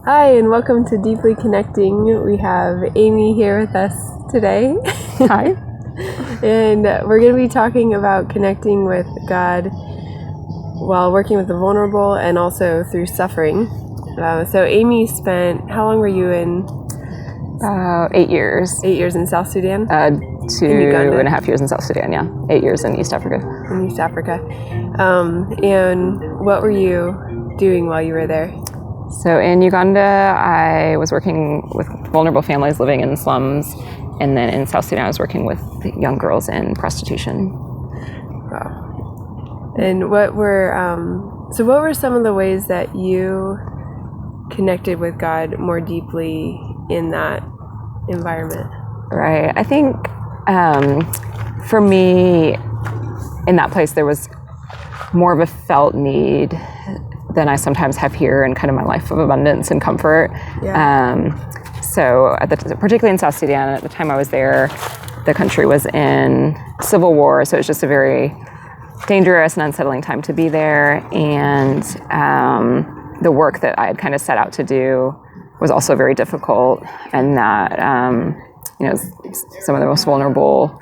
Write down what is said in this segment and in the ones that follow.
Hi, and welcome to Deeply Connecting. We have Amy here with us today. Hi. And we're going to be talking about connecting with God while working with the vulnerable and also through suffering. So Amy spent, how long were you in? 8 years. 8 years in South Sudan? 2.5 years in South Sudan, yeah. 8 years in East Africa. In East Africa. And what were you doing while you were there? So in Uganda, I was working with vulnerable families living in slums. And then in South Sudan, I was working with young girls in prostitution. Wow. And what were some of the ways that you connected with God more deeply in that environment? Right. I think for me, in that place, there was more of a felt need than I sometimes have here in kind of my life of abundance and comfort. Yeah. So particularly in South Sudan, at the time I was there, the country was in civil war. So it was just a very dangerous and unsettling time to be there. And the work that I had kind of set out to do was also very difficult. And that, some of the most vulnerable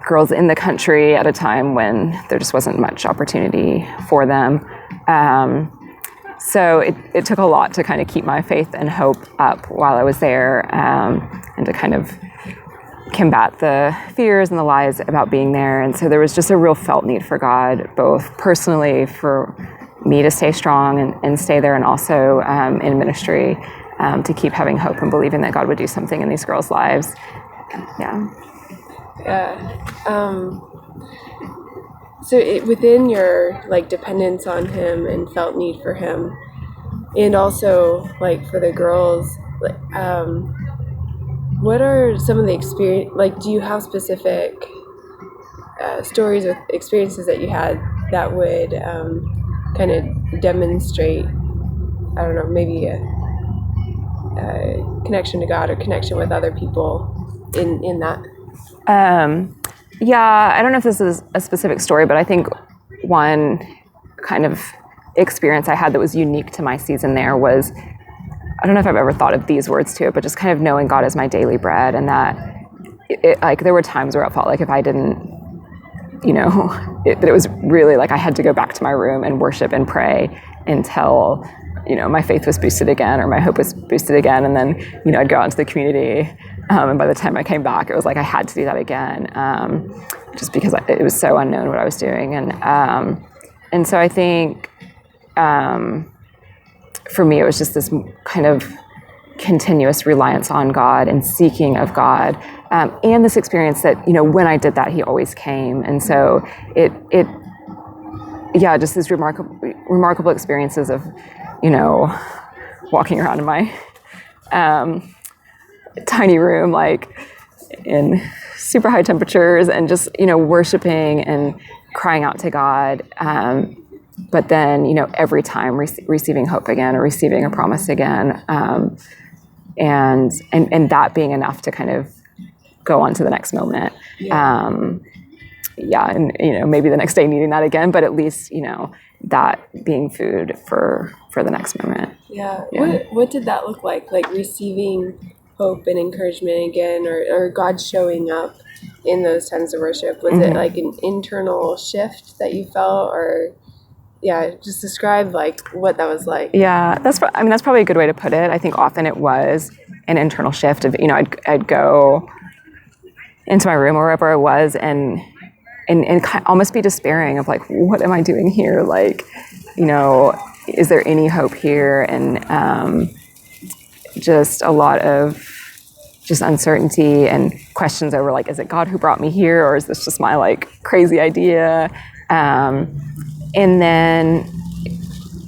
girls in the country at a time when there just wasn't much opportunity for them. So it took a lot to kind of keep my faith and hope up while I was there, and to kind of combat the fears and the lies about being there. And so there was just a real felt need for God, both personally for me to stay strong and stay there, and also in ministry to keep having hope and believing that God would do something in these girls' lives. Yeah. So within your dependence on Him and felt need for Him, and also for the girls, what are some of the experience? Do you have specific stories or experiences that you had that would kind of demonstrate, I don't know, maybe a connection to God or connection with other people in that? Yeah, I don't know if this is a specific story, but I think one kind of experience I had that was unique to my season there was, I don't know if I've ever thought of these words to it, but just kind of knowing God as my daily bread, and that there were times where it felt like if I didn't, that it was really I had to go back to my room and worship and pray until, my faith was boosted again or my hope was boosted again. And then, I'd go out into the community. And by the time I came back, it was I had to do that again, just because it was so unknown what I was doing. And so I think for me, it was just this kind of continuous reliance on God and seeking of God, and this experience that, when I did that, He always came. And so just these remarkable experiences of, walking around in my tiny room, in super high temperatures, and just, worshiping and crying out to God. But then, every time receiving hope again or receiving a promise again. And that being enough to kind of go on to the next moment. Yeah. And, maybe the next day needing that again, but at least, that being food for the next moment. Yeah. What did that look like? Receiving hope and encouragement again, or God showing up in those times of worship? Was it an internal shift that you felt, or just describe what that was like? Yeah, that's probably a good way to put it. I think often it was an internal shift of, I'd go into my room or wherever I was and almost be despairing of what am I doing here? Is there any hope here? And just a lot of just uncertainty and questions over is it God who brought me here, or is this just my crazy idea? And then,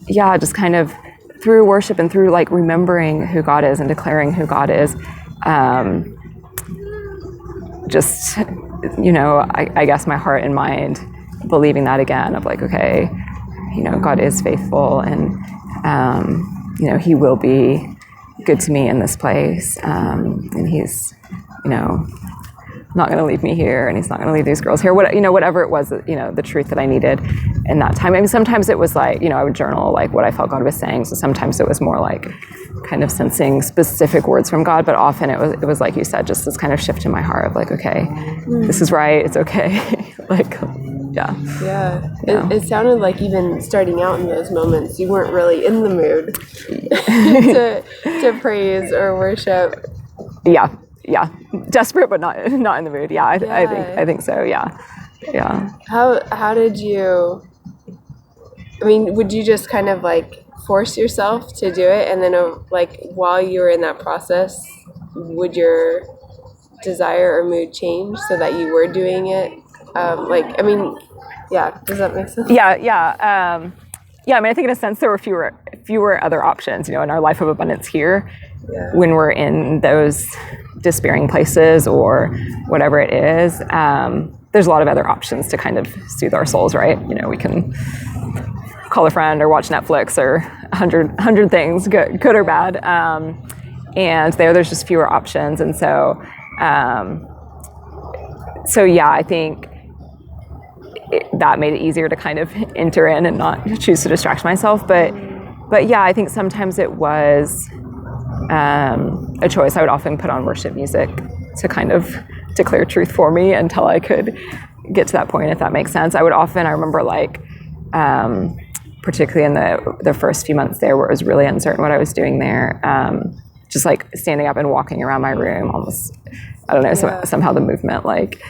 just kind of through worship and through remembering who God is and declaring who God is, I guess my heart and mind believing that again of okay, God is faithful, and He will be good to me in this place, and He's, not going to leave me here, and He's not going to leave these girls here. Whatever it was, the truth that I needed in that time. Sometimes it was I would journal what I felt God was saying. So sometimes it was more kind of sensing specific words from God, but often it was like you said, just this kind of shift in my heart of like, okay, this is right, it's okay. Like, yeah. It sounded like even starting out in those moments, you weren't really in the mood to praise or worship. Yeah, desperate, but not in the mood. Yeah, I think so. Yeah. How did you? I mean, would you just kind of like force yourself to do it, and then like while you were in that process, would your desire or mood change so that you were doing it? Like, I mean, yeah. Does that make sense? Yeah. I mean, I think in a sense there were fewer other options. In our life of abundance here, when we're in those despairing places or whatever it is, there's a lot of other options to kind of soothe our souls, right? We can call a friend or watch Netflix or 100 things, good or bad. And there's just fewer options. And so yeah, I think that made it easier to kind of enter in and not choose to distract myself. But yeah, I think sometimes it was a choice. I would often put on worship music to kind of declare truth for me until I could get to that point, if that makes sense. I remember like, particularly in the first few months there where it was really uncertain what I was doing there, just like standing up and walking around my room almost, I don't know, somehow the movement, like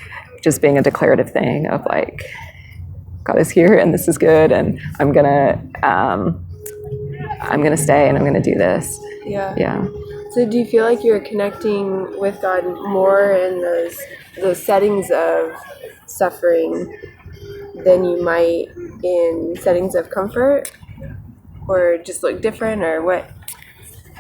just being a declarative thing of like, God is here and this is good and I'm gonna stay and I'm gonna do this. Yeah. So do you feel like you're connecting with God more in those settings of suffering than you might in settings of comfort, or just look different, or what?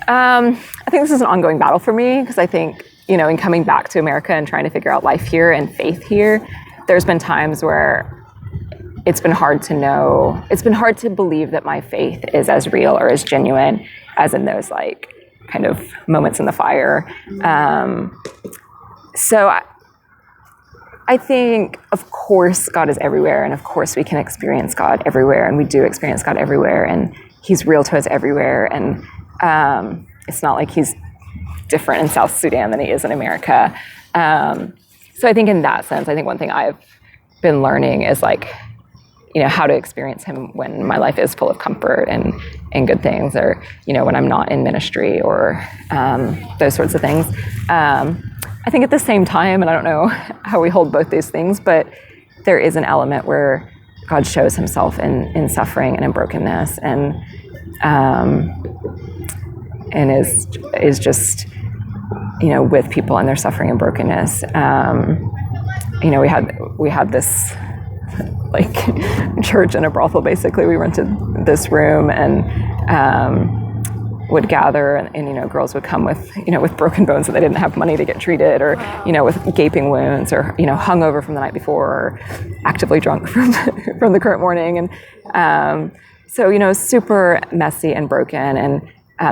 I think this is an ongoing battle for me because I think, in coming back to America and trying to figure out life here and faith here, there's been times where it's been hard to believe that my faith is as real or as genuine as in those like kind of moments in the fire. So I think, of course, God is everywhere, and of course we can experience God everywhere, and we do experience God everywhere, and He's real to us everywhere, and it's not like He's different in South Sudan than He is in America. So I think in that sense, I think one thing I've been learning is like, how to experience Him when my life is full of comfort and good things, or, when I'm not in ministry or those sorts of things. I think at the same time, and I don't know how we hold both these things, but there is an element where God shows Himself in suffering and in brokenness, and is just, with people in their suffering and brokenness. We had this like church in a brothel. Basically, we rented this room and would gather, and girls would come with with broken bones that they didn't have money to get treated, or with gaping wounds, or hungover from the night before, or actively drunk from the current morning, and so super messy and broken, and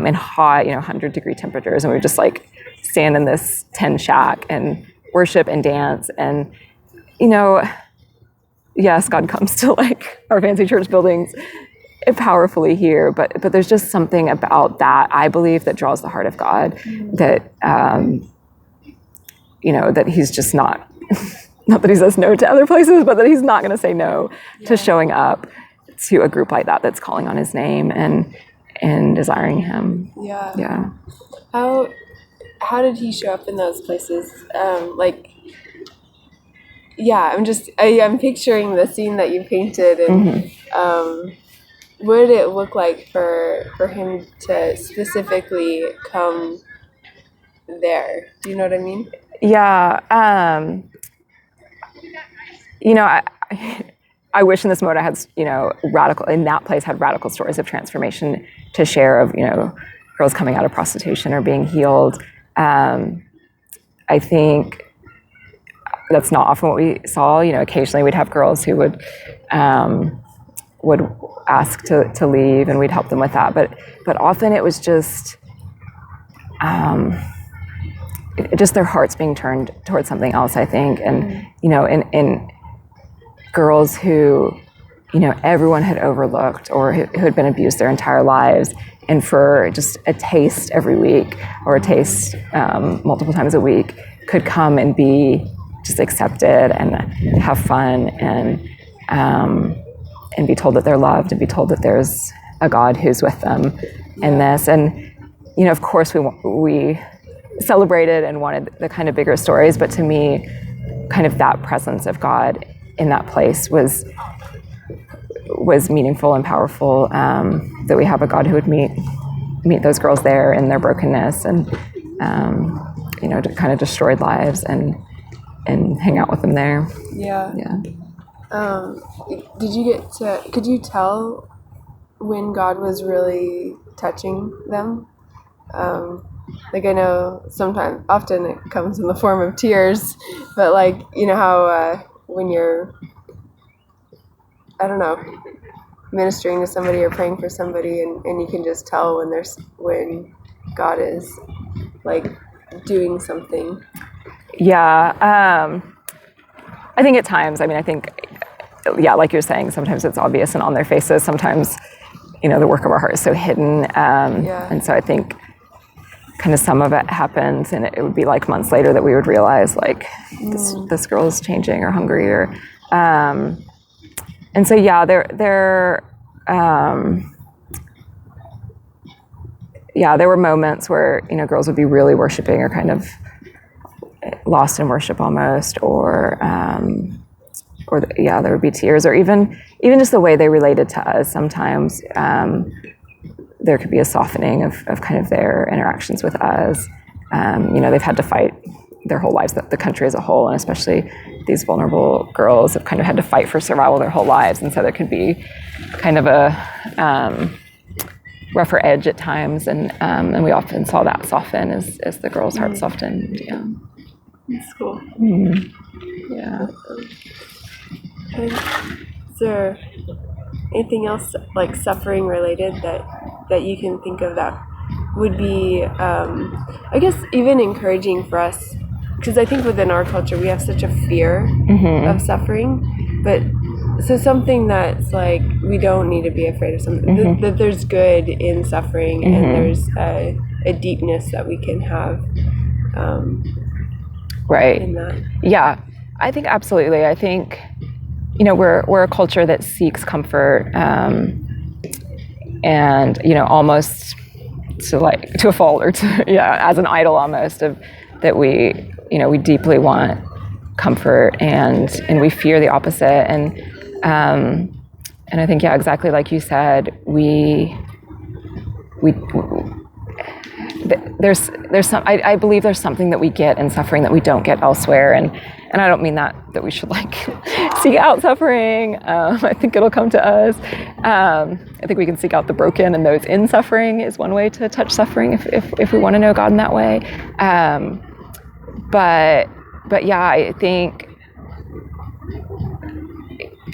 in hot 100-degree temperatures, and we would just like stand in this tent shack and worship and dance, and yes, God comes to like our fancy church buildings powerfully here, but there's just something about that, I believe, that draws the heart of God, that that He's just not that He says no to other places, but that He's not going to say no to showing up to a group like that that's calling on His name and desiring Him. Yeah. How did He show up in those places? I'm picturing the scene that you painted, and what did it look like for Him to specifically come there? Do you know what I mean? Yeah. I wish in this mode I had, in that place had radical stories of transformation to share, of, girls coming out of prostitution or being healed. I think that's not often what we saw. Occasionally we'd have girls who would ask to leave, and we'd help them with that. But often it was just their hearts being turned towards something else, I think. And, in girls who, everyone had overlooked, or who had been abused their entire lives, and for just a taste every week or a taste multiple times a week could come and be just accepted and have fun and be told that they're loved and be told that there's a God who's with them in this. And, of course we celebrated and wanted the kind of bigger stories, but to me, kind of that presence of God in that place was meaningful and powerful, that we have a God who would meet those girls there in their brokenness and, kind of destroyed lives and hang out with them there. Yeah. Yeah. Could you tell when God was really touching them? I know often it comes in the form of tears, but how when you're, I don't know, ministering to somebody or praying for somebody and you can just tell when God is doing something. Yeah. I think at times, like you're saying, sometimes it's obvious and on their faces. Sometimes, the work of our heart is so hidden. And so I think kind of some of it happens and it would be months later that we would realize this girl is changing or hungry or, and so, there were moments where, girls would be really worshiping or kind of lost in worship almost, or there would be tears, or even just the way they related to us. Sometimes there could be a softening of kind of their interactions with us. They've had to fight their whole lives, the country as a whole, and especially these vulnerable girls have kind of had to fight for survival their whole lives, and so there could be kind of a rougher edge at times, and we often saw that soften as the girls' hearts softened. Yeah, that's cool. Yeah. Is there anything else suffering related that you can think of that would be, I guess, even encouraging for us? Because I think within our culture we have such a fear of suffering, but so something that's we don't need to be afraid of something, that there's good in suffering, and there's a deepness that we can have right in that. Yeah, I think absolutely. I think we're a culture that seeks comfort, and almost to a fault, or as an idol almost, of that we deeply want comfort and we fear the opposite, and I think exactly like you said, there's some, I believe there's something that we get in suffering that we don't get elsewhere, and I don't mean that we should seek out suffering. I think it'll come to us. I think we can seek out the broken and those in suffering is one way to touch suffering if we want to know God in that way. But I think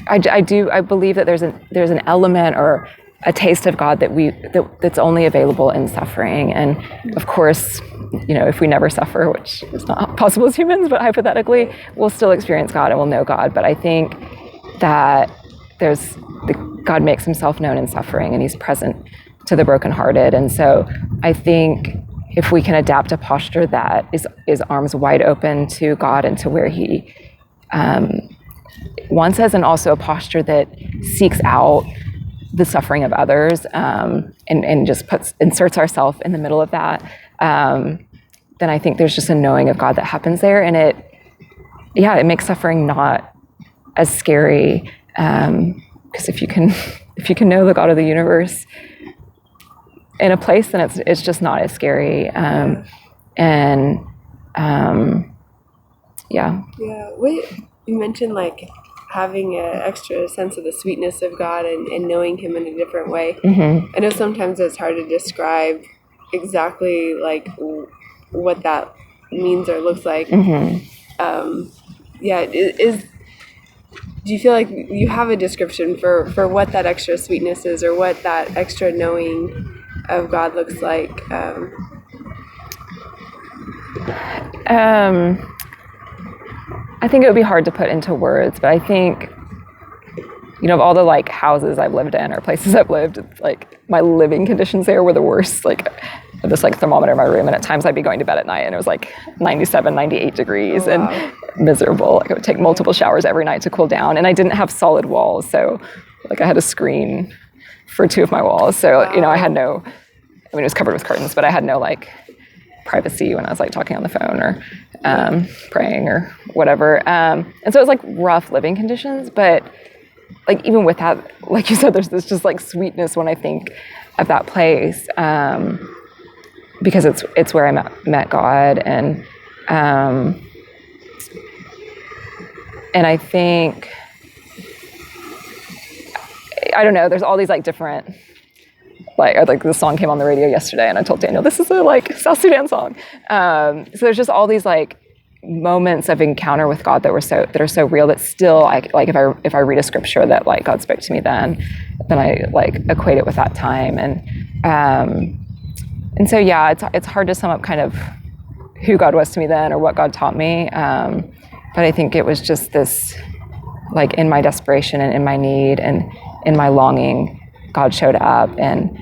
I believe that there's an element or a taste of God that's only available in suffering. And of course, if we never suffer, which is not possible as humans, but hypothetically, we'll still experience God and we'll know God. But I think that God makes himself known in suffering, and he's present to the brokenhearted. And so I think if we can adapt a posture that is arms wide open to God and to where he wants us, and also a posture that seeks out the suffering of others, and just inserts ourselves in the middle of that, then I think there's just a knowing of God that happens there, and it makes suffering not as scary, because if you can know the God of the universe in a place, then it's just not as scary, You mentioned having an extra sense of the sweetness of God and knowing him in a different way. I know sometimes it's hard to describe exactly what that means or looks like. Do you feel like you have a description for what that extra sweetness is, or what that extra knowing of God looks like? I think it would be hard to put into words, but I think of all the like houses I've lived in or places I've lived, like my living conditions there were the worst. Like this like thermometer in my room, and at times I'd be going to bed at night and it was like 97, 98 degrees and miserable. Like I would take multiple showers every night to cool down, and I didn't have solid walls, so like I had a screen for 2 of my walls. So I had no, it was covered with curtains, but I had no like privacy when I was like talking on the phone or praying or whatever. And so it was like rough living conditions, but like even with that, like you said, there's this just like sweetness when I think of that place, because it's where I met God, and I think, I don't know, there's all these like different, like the song came on the radio yesterday and I told Daniel, this is a like South Sudan song. So there's just all these like moments of encounter with God that are so real that still like if I read a scripture that like God spoke to me then I like equate it with that time. And so yeah, it's hard to sum up kind of who God was to me then or what God taught me. But I think it was just this, like in my desperation and in my need and in my longing, God showed up, and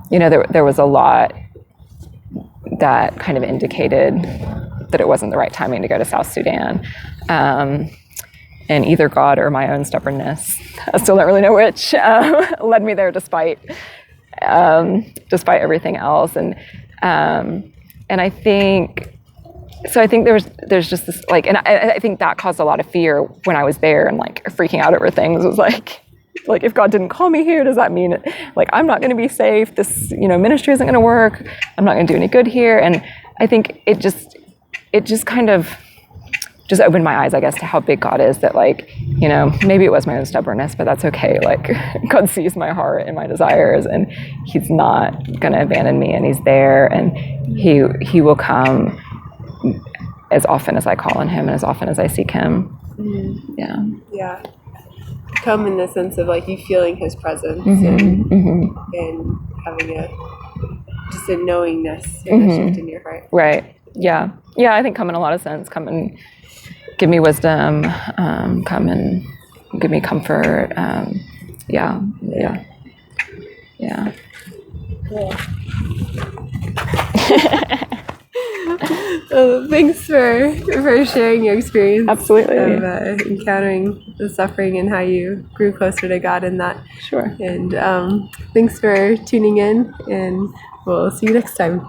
there was a lot that kind of indicated that it wasn't the right timing to go to South Sudan. And either God or my own stubbornness, I still don't really know which, led me there despite everything else. And I think there's just this like, and I think that caused a lot of fear when I was there and like freaking out over things. It was like if God didn't call me here, does that mean like I'm not going to be safe? This ministry isn't going to work. I'm not going to do any good here. And I think it just kind of just opened my eyes, I guess, to how big God is, that like, maybe it was my own stubbornness, but that's okay. Like God sees my heart and my desires, and he's not going to abandon me, and he's there, and he will come as often as I call on him and as often as I seek him. Mm-hmm. Yeah. Come in the sense of like you feeling his presence, and having just a knowingness and a shift in your heart. Right. Yeah. Yeah, I think come in a lot of sense. Come and give me wisdom. Come and give me comfort. Yeah. Cool. Well, thanks for sharing your experience. Absolutely. Of encountering the suffering and how you grew closer to God in that. Sure. And thanks for tuning in, and we'll see you next time.